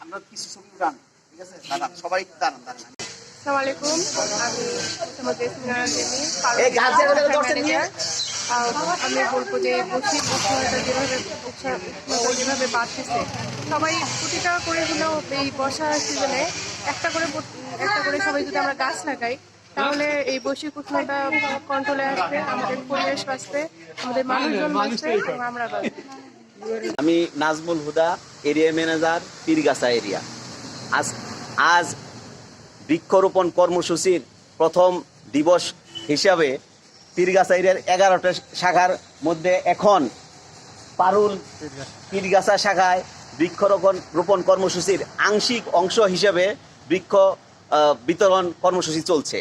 আমরা কিছু ছবি উঠান, ঠিক আছে? দাঁড়ান, সবাই দাঁড়ান দাঁড়ান। আসসালামু আলাইকুম, আমি আমাদের আমি বলবো যে বৈশ্বিক উষ্ণতা যেভাবে বাড়তেছে, সবাই প্রতিটা করে হলেও এই বর্ষা সিজনে একটা করে সবাই যদি আমরা গাছ লাগাই, তাহলে এই বৈশ্বিক উষ্ণতা কন্ট্রোলে আসবে, আমাদের পরিবেশ বাঁচবে, আমাদের মানুষজন বাঁচবে এবং আমরা বাঁচবো। আমি নাজমুল হুদা, এরিয়া ম্যানেজার, পীরগাছা এরিয়া। আজ বৃক্ষরোপণ কর্মসূচির প্রথম দিবস হিসাবে পীরগাছা এরিয়ার 11টা শাখার মধ্যে এখন পারুল পীরগাছা শাখায় বৃক্ষরোপণ কর্মসূচির আংশিক অংশ হিসেবে বৃক্ষ বিতরণ কর্মসূচি চলছে।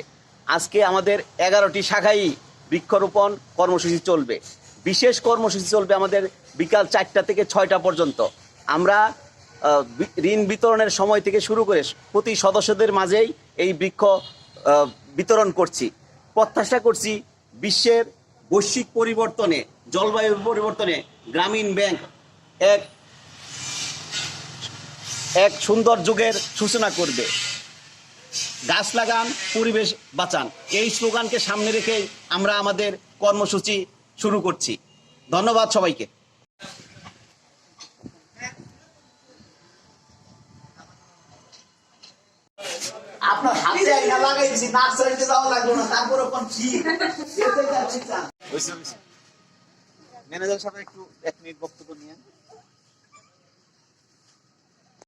আজকে আমাদের 11টি শাখায় বৃক্ষরোপণ কর্মসূচি চলবে। বিশেষ কর্মসূচি চলবে আমাদের বিকাল 4টা থেকে 6টা পর্যন্ত। আমরা ঋণ বিতরণের সময় থেকে শুরু করে প্রতি সদস্যদের মাঝেই এই বৃক্ষ বিতরণ করছি। প্রত্যাশা করছি বিশ্বের বৈশ্বিক পরিবর্তনে, জলবায়ু পরিবর্তনে গ্রামীণ ব্যাংক এক সুন্দর যুগের সূচনা করবে। গাছ লাগান, পরিবেশ বাঁচান, এই স্লোগানকে সামনে রেখে আমরা আমাদের কর্মসূচি শুরু করছি। ধন্যবাদ সবাইকে। আপনার হাতে আইনা লাগাই দিছি, নার্সারিতে যাওয়া লাগলো না, তারপর কোন কি ম্যানেজার সাহেব একটু 1 মিনিট বক্তব্য নিয়ে